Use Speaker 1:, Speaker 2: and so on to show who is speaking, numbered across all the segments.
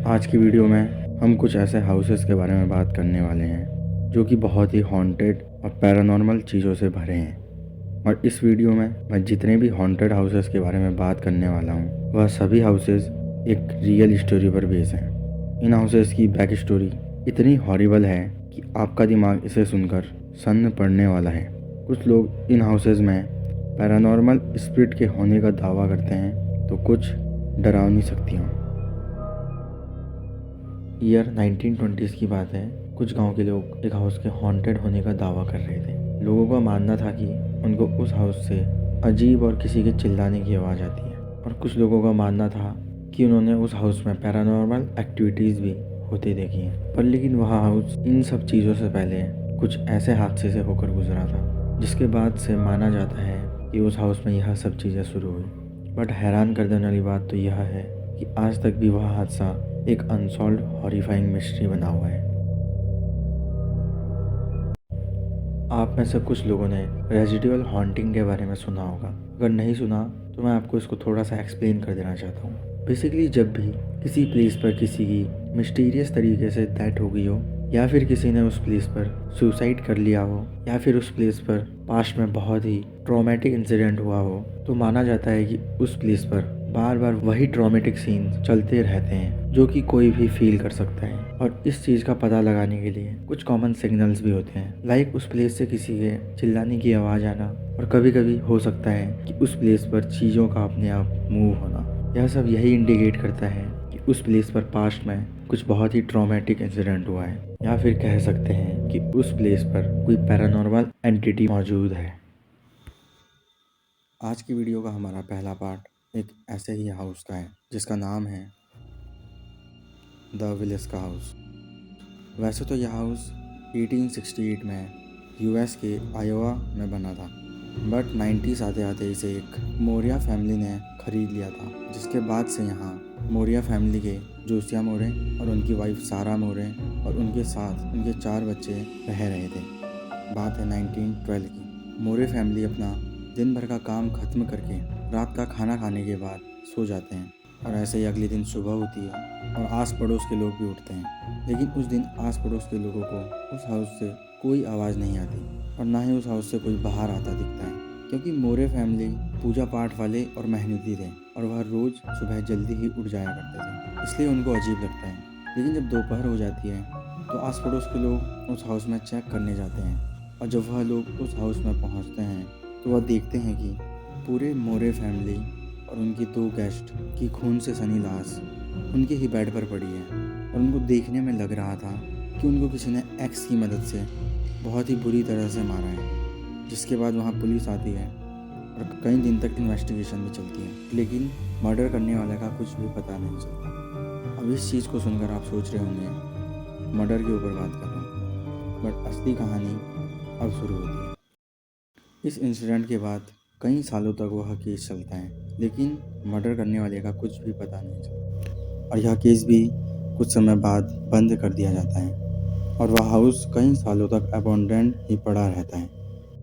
Speaker 1: आज की वीडियो में हम कुछ ऐसे हाउसेस के बारे में बात करने वाले हैं जो कि बहुत ही हॉन्टेड और पैरानॉर्मल चीज़ों से भरे हैं। और इस वीडियो में मैं जितने भी हॉन्टेड हाउसेस के बारे में बात करने वाला हूँ वह सभी हाउसेस एक रियल स्टोरी पर बेस हैं। इन हाउसेस की बैक स्टोरी इतनी हॉरिबल है कि आपका दिमाग इसे सुनकर सन्न पड़ने वाला है। कुछ लोग इन हाउसेस में पैरानॉर्मल स्पिरिट के होने का दावा करते हैं तो कुछ डरावनी शक्तियाँ। ईयर 1920s की बात है। कुछ गांव के लोग एक हाउस के हॉन्टेड होने का दावा कर रहे थे। लोगों का मानना था कि उनको उस हाउस से अजीब और किसी के चिल्लाने की आवाज़ आती है, और कुछ लोगों का मानना था कि उन्होंने उस हाउस में पैरानॉर्मल एक्टिविटीज़ भी होते देखी हैं। पर लेकिन वह हाउस इन सब चीज़ों से पहले कुछ ऐसे हादसे से होकर गुजरा था जिसके बाद से माना जाता है कि उस हाउस में यह सब चीज़ें शुरू हुई। बट हैरान कर देने वाली बात तो यह है कि आज तक भी वह हादसा एक अनसॉल्व्ड हॉरिफाइंग मिस्ट्री बना हुआ है। आप में से कुछ लोगों ने रेजिडुअल हॉन्टिंग के बारे में सुना होगा। अगर नहीं सुना तो मैं आपको इसको थोड़ा सा एक्सप्लेन कर देना चाहता हूँ। बेसिकली जब भी किसी प्लेस पर किसी की मिस्टीरियस तरीके से डेथ हो गई हो, या फिर किसी ने उस प्लेस पर सुसाइड कर लिया हो, या फिर उस प्लेस पर पास्ट में बहुत ही ट्रॉमेटिक इंसिडेंट हुआ हो, तो माना जाता है कि उस प्लेस पर बार बार वही ट्रॉमेटिक सीन चलते रहते हैं जो कि कोई भी फील कर सकता है। और इस चीज़ का पता लगाने के लिए कुछ कॉमन सिग्नल्स भी होते हैं, लाइक उस प्लेस से किसी के चिल्लाने की आवाज़ आना, और कभी कभी हो सकता है कि उस प्लेस पर चीज़ों का अपने आप मूव होना। यह सब यही इंडिकेट करता है कि उस प्लेस पर पास्ट में कुछ बहुत ही ट्रॉमेटिक इंसिडेंट हुआ है, या फिर कह सकते हैं कि उस प्लेस पर कोई पैरानॉर्मल एंटिटी मौजूद है। आज की वीडियो का हमारा पहला पार्ट एक ऐसे ही हाउस का है जिसका नाम है द विलेस्का हाउस। वैसे तो यह हाउस 1868 में यूएस के आयोवा में बना था, बट 90s आते आते इसे एक मौर्य फैमिली ने खरीद लिया था, जिसके बाद से यहाँ मौर्य फैमिली के जोसिया मौर्य और उनकी वाइफ सारा मौर्य और उनके साथ उनके 4 बच्चे रह रहे थे। बात है 1912 की। मौर्य फैमिली अपना दिन भर का काम खत्म करके रात का खाना खाने के बाद सो जाते हैं, और ऐसे ही अगले दिन सुबह होती है और आस पड़ोस के लोग भी उठते हैं। लेकिन उस दिन आस पड़ोस के लोगों को उस हाउस से कोई आवाज़ नहीं आती, और ना ही उस हाउस से कोई बाहर आता दिखता है, क्योंकि मौर्य फैमिली पूजा पाठ वाले और मेहनती थे और वह रोज़ सुबह जल्दी ही उठ जाया करते थे, इसलिए उनको अजीब लगता है। लेकिन जब दोपहर हो जाती है तो आस पड़ोस के लोग उस हाउस में चेक करने जाते हैं, और जब वह लोग उस हाउस में पहुंचते हैं तो वह देखते हैं कि पूरे मौर्य फैमिली और उनकी 2 गेस्ट की खून से सनी लाश उनके ही बेड पर पड़ी है, और उनको देखने में लग रहा था कि उनको किसी ने एक्स की मदद से बहुत ही बुरी तरह से मारा है। जिसके बाद वहाँ पुलिस आती है और कई दिन तक इन्वेस्टिगेशन भी चलती है, लेकिन मर्डर करने वाले का कुछ भी पता नहीं चलता। अब इस चीज़ को सुनकर आप सोच रहे होंगे मर्डर के ऊपर बात कर रहा हूँ, बट असली कहानी अब शुरू होती है। इस इंसिडेंट के बाद कई सालों तक वह केस चलता है, लेकिन मर्डर करने वाले का कुछ भी पता नहीं चलता, और यह केस भी कुछ समय बाद बंद कर दिया जाता है, और वह हाउस कई सालों तक अबैंडन्ड ही पड़ा रहता है।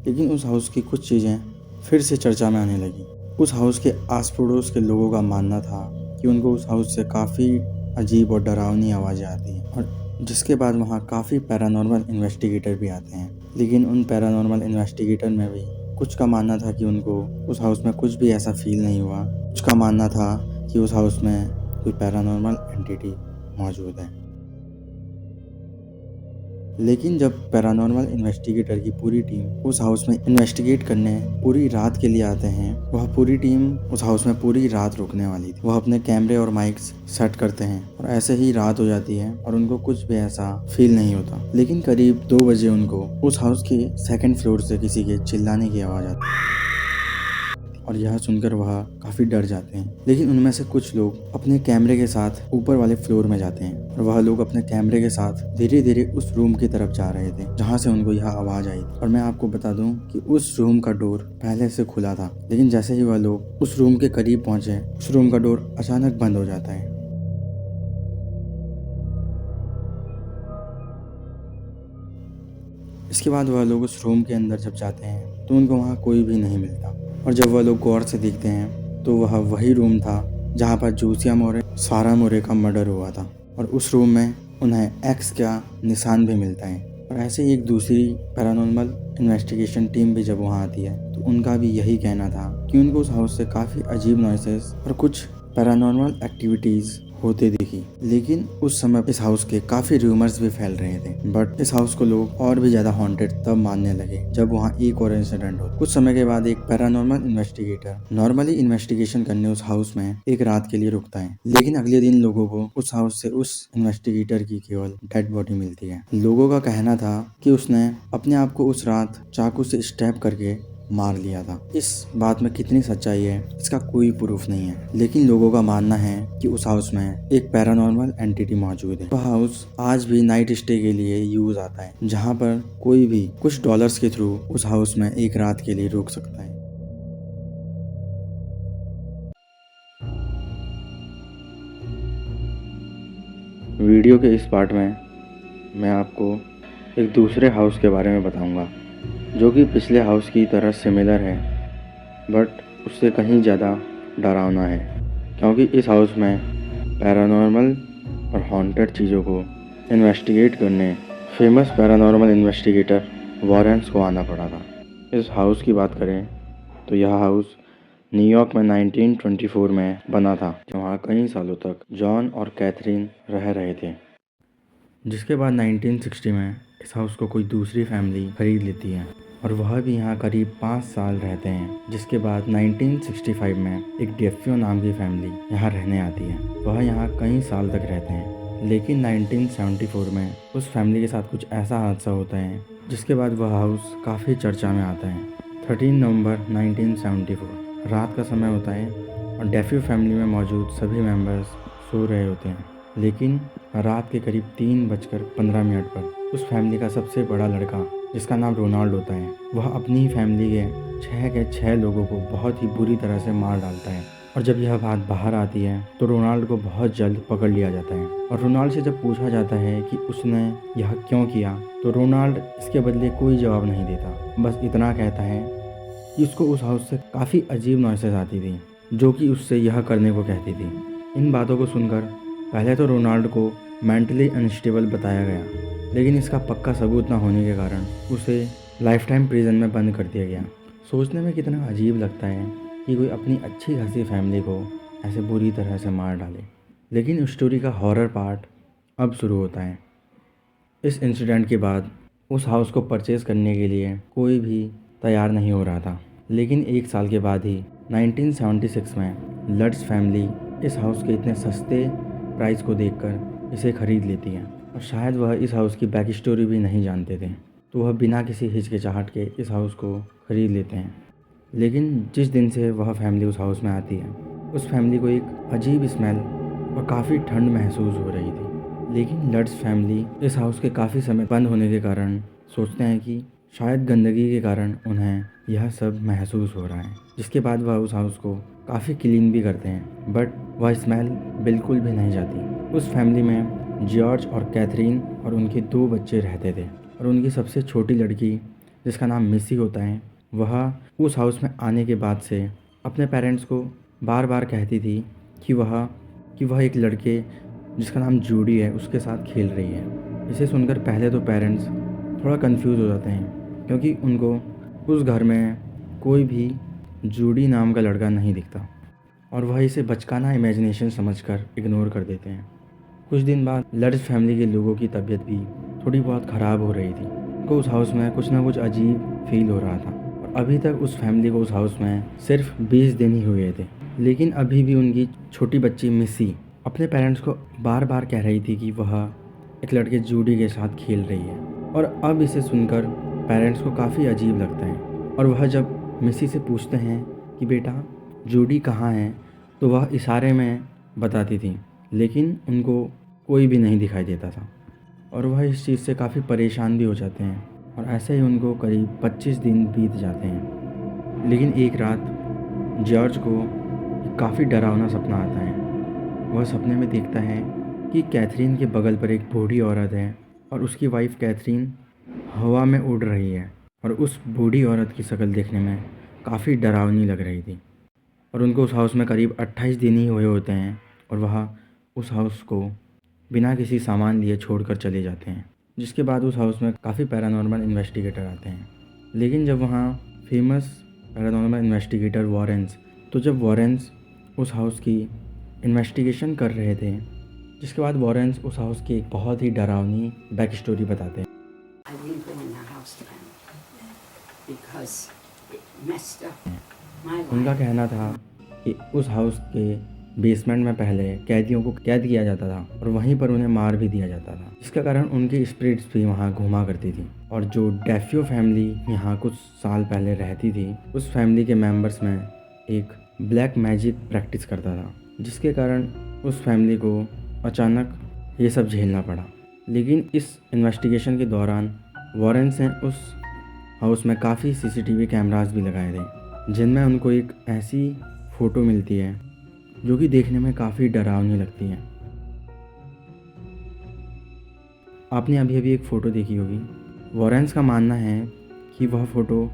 Speaker 1: लेकिन उस हाउस की कुछ चीज़ें फिर से चर्चा में आने लगी। उस हाउस के आस पड़ोस के लोगों का मानना था कि उनको उस हाउस से काफ़ी अजीब और डरावनी आवाज़ें आती हैं, और जिसके बाद वहाँ काफ़ी पैरानॉर्मल इन्वेस्टिगेटर भी आते हैं। लेकिन उन पैरानॉर्मल इन्वेस्टिगेटर में भी कुछ का मानना था कि उनको उस हाउस में कुछ भी ऐसा फील नहीं हुआ। कुछ का मानना था कि उस हाउस में कोई पैरानॉर्मल एंटिटी मौजूद है। लेकिन जब पैरानॉर्मल इन्वेस्टिगेटर की पूरी टीम उस हाउस में इन्वेस्टिगेट करने पूरी रात के लिए आते हैं, वह पूरी टीम उस हाउस में पूरी रात रुकने वाली थी। वह अपने कैमरे और माइक्स सेट करते हैं, और ऐसे ही रात हो जाती है और उनको कुछ भी ऐसा फील नहीं होता। लेकिन करीब 2 बजे उनको उस हाउस के 2nd फ्लोर से किसी के चिल्लाने की आवाज़ आती है, और यह सुनकर वह काफ़ी डर जाते हैं। लेकिन उनमें से कुछ लोग अपने कैमरे के साथ ऊपर वाले फ्लोर में जाते हैं, और वह लोग अपने कैमरे के साथ धीरे धीरे उस रूम की तरफ जा रहे थे जहां से उनको यह आवाज़ आई थी। और मैं आपको बता दूं कि उस रूम का डोर पहले से खुला था, लेकिन जैसे ही वह लोग उस रूम के करीब पहुंचे, उस रूम का डोर अचानक बंद हो जाता है। इसके बाद वह लोग उस रूम के अंदर जब जाते हैं तो उनको वहाँ कोई भी नहीं मिलता, और जब वह लोग गौर से देखते हैं तो वह वही रूम था जहाँ पर जोसिया मौर्य सारा मौर्य का मर्डर हुआ था। और उस रूम में उन्हें एक्स का निशान भी मिलता है। और ऐसे ही एक दूसरी पैरानॉर्मल इन्वेस्टिगेशन टीम भी जब वहाँ आती है तो उनका भी यही कहना था कि उनको उस हाउस से काफ़ी अजीब नॉइसेस और कुछ पैरानॉर्मल एक्टिविटीज़ होते दिखी। लेकिन उस समय इस हाउस के काफ़ी रूमर्स भी फैल रहे थे, बट इस हाउस को लोग और भी ज़्यादा हॉन्टेड तब मानने लगे जब वहाँ एक और इंसिडेंट हो। कुछ समय के बाद एक पैरानॉर्मल इन्वेस्टिगेटर नॉर्मली इन्वेस्टिगेशन करने उस हाउस में एक रात के लिए रुकता है, लेकिन अगले दिन लोगों को उस हाउस से उस इन्वेस्टिगेटर की केवल डेड बॉडी मिलती है। लोगों का कहना था कि उसने अपने आप को उस रात चाकू से स्टैब करके मार लिया था। इस बात में कितनी सच्चाई है इसका कोई प्रूफ नहीं है, लेकिन लोगों का मानना है कि उस हाउस में एक पैरानॉर्मल एंटिटी मौजूद है। वह हाउस आज भी नाइट स्टे के लिए यूज आता है, जहाँ पर कोई भी कुछ डॉलर्स के थ्रू उस हाउस में एक रात के लिए रुक सकता है। वीडियो के इस पार्ट में मैं आपको एक दूसरे हाउस के बारे में बताऊंगा जो कि पिछले हाउस की तरह सिमिलर है, बट उससे कहीं ज़्यादा डरावना है, क्योंकि इस हाउस में पैरानॉर्मल और हॉन्टेड चीज़ों को इन्वेस्टिगेट करने फेमस पैरानॉर्मल इन्वेस्टिगेटर वॉरेंस को आना पड़ा था। इस हाउस की बात करें तो यह हाउस न्यूयॉर्क में 1924 में बना था, जहाँ कई सालों तक जॉन और कैथरीन रह रहे थे। जिसके बाद 1960 में इस हाउस को कोई दूसरी फैमिली खरीद लेती है और वह भी यहाँ करीब 5 साल रहते हैं। जिसके बाद 1965 में एक डेफियो नाम की फैमिली यहाँ रहने आती है। वह यहाँ कई साल तक रहते हैं, लेकिन 1974 में उस फैमिली के साथ कुछ ऐसा हादसा होता है जिसके बाद वह हाउस काफ़ी चर्चा में आता है। 13 नवंबर 1974 रात का समय होता है और डेफियो फैमिली में मौजूद सभी मेंबर्स सो रहे होते हैं, लेकिन रात के करीब 3:15 पर उस फैमिली का सबसे बड़ा लड़का, जिसका नाम रोनाल्ड होता है, वह अपनी ही फैमिली के 6 लोगों को बहुत ही बुरी तरह से मार डालता है। और जब यह बात बाहर आती है तो रोनाल्ड को बहुत जल्द पकड़ लिया जाता है। और रोनाल्ड से जब पूछा जाता है कि उसने यह क्यों किया तो रोनाल्ड इसके बदले कोई जवाब नहीं देता, बस इतना कहता है कि उसको उस हाउस से काफ़ी अजीब नॉइसेस आती थी जो कि उससे यह करने को कहती थी। इन बातों को सुनकर पहले तो रोनाल्ड को मेंटली अनस्टेबल बताया गया, लेकिन इसका पक्का सबूत न होने के कारण उसे लाइफ टाइम प्रिजन में बंद कर दिया गया। सोचने में कितना अजीब लगता है कि कोई अपनी अच्छी खासी फैमिली को ऐसे बुरी तरह से मार डाले। लेकिन स्टोरी का हॉरर पार्ट अब शुरू होता है। इस इंसिडेंट के बाद उस हाउस को परचेज़ करने के लिए कोई भी तैयार नहीं हो रहा था, लेकिन 1 साल के बाद ही 1976 में लड्स फैमिली इस हाउस के इतने सस्ते प्राइस को देखकर इसे खरीद लेती है। और शायद वह इस हाउस की बैक स्टोरी भी नहीं जानते थे, तो वह बिना किसी हिचकिचाहट के इस हाउस को खरीद लेते हैं। लेकिन जिस दिन से वह फैमिली उस हाउस में आती है, उस फैमिली को एक अजीब स्मेल और काफ़ी ठंड महसूस हो रही थी। लेकिन लड्स फैमिली इस हाउस के काफ़ी समय बंद होने के कारण सोचते हैं कि शायद गंदगी के कारण उन्हें यह सब महसूस हो रहा है। जिसके बाद वह उस हाउस को काफ़ी क्लीन भी करते हैं, बट वह स्मेल बिल्कुल भी नहीं जाती। उस फैमिली में जॉर्ज और कैथरीन और उनके 2 बच्चे रहते थे, और उनकी सबसे छोटी लड़की, जिसका नाम मिसी होता है, वह उस हाउस में आने के बाद से अपने पेरेंट्स को बार बार कहती थी कि वह एक लड़के जिसका नाम जूडी है उसके साथ खेल रही है। इसे सुनकर पहले तो पेरेंट्स थोड़ा कंफ्यूज हो जाते हैं, क्योंकि उनको उस घर में कोई भी जूडी नाम का लड़का नहीं दिखता और वह इसे बचकाना इमेजिनेशन समझकर इग्नोर कर देते हैं। कुछ दिन बाद लड्स फैमिली के लोगों की तबीयत भी थोड़ी बहुत ख़राब हो रही थी। उनको उस हाउस में कुछ ना कुछ अजीब फील हो रहा था, और अभी तक उस फैमिली को उस हाउस में सिर्फ 20 दिन ही हुए थे। लेकिन अभी भी उनकी छोटी बच्ची मिसी अपने पेरेंट्स को बार बार कह रही थी कि वह एक लड़के जूडी के साथ खेल रही है। और अब इसे सुनकर पेरेंट्स को काफ़ी अजीब लगता है, और वह जब मिसी से पूछते हैं कि बेटा जूडी कहाँ है, तो वह इशारे में बताती थी, लेकिन उनको कोई भी नहीं दिखाई देता था, और वह इस चीज़ से काफ़ी परेशान भी हो जाते हैं। और ऐसे ही उनको करीब 25 दिन बीत जाते हैं। लेकिन एक रात जॉर्ज को काफ़ी डरावना सपना आता है। वह सपने में देखता है कि कैथरीन के बगल पर एक बूढ़ी औरत है और उसकी वाइफ कैथरीन हवा में उड़ रही है, और उस बूढ़ी औरत की शक्ल देखने में काफ़ी डरावनी लग रही थी। और उनको उस हाउस में करीब 28 दिन ही हुए होते हैं, और वह उस हाउस को बिना किसी सामान लिए छोड़कर चले जाते हैं। जिसके बाद उस हाउस में काफ़ी पैरानॉर्मल इन्वेस्टिगेटर आते हैं। लेकिन जब वहाँ फेमस पैरानॉर्मल इन्वेस्टिगेटर वॉरेंस, तो जब वॉरेंस उस हाउस की इन्वेस्टिगेशन कर रहे थे, जिसके बाद वॉरेंस उस हाउस की एक बहुत ही डरावनी बैक स्टोरी बताते हैं।
Speaker 2: I didn't go in that house again because it messed up my
Speaker 1: उनका
Speaker 2: life.
Speaker 1: कहना था कि उस हाउस के बेसमेंट में पहले कैदियों को कैद किया जाता था और वहीं पर उन्हें मार भी दिया जाता था, जिसके कारण उनकी स्पिरिट्स भी वहाँ घूमा करती थी। और जो डेफियो फैमिली यहाँ कुछ साल पहले रहती थी, उस फैमिली के मेंबर्स में एक ब्लैक मैजिक प्रैक्टिस करता था, जिसके कारण उस फैमिली को अचानक ये सब झेलना पड़ा। लेकिन इस इन्वेस्टिगेशन के दौरान वॉरेंस ने उस हाउस में काफ़ी सीसीटीवी कैमरास भी लगाए थे, जिनमें उनको एक ऐसी फ़ोटो मिलती है जो कि देखने में काफ़ी डरावनी लगती है। आपने अभी अभी एक फ़ोटो देखी होगी। वॉरेंस का मानना है कि वह फ़ोटो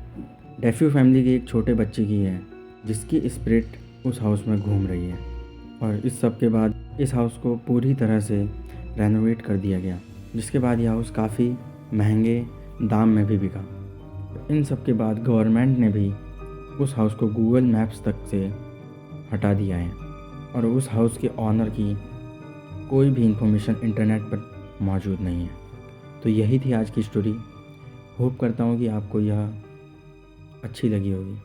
Speaker 1: डेफियो फैमिली के एक छोटे बच्चे की है, जिसकी स्पिरिट उस हाउस में घूम रही है। और इस सब के बाद इस हाउस को पूरी तरह से रेनोवेट कर दिया गया, जिसके बाद यह हाउस काफ़ी महंगे दाम में भी बिका। इन सब के बाद गवर्नमेंट ने भी उस हाउस को गूगल मैप्स तक से हटा दिया है और उस हाउस के ऑनर की कोई भी इंफॉर्मेशन इंटरनेट पर मौजूद नहीं है। तो यही थी आज की स्टोरी। होप करता हूँ कि आपको यह अच्छी लगी होगी।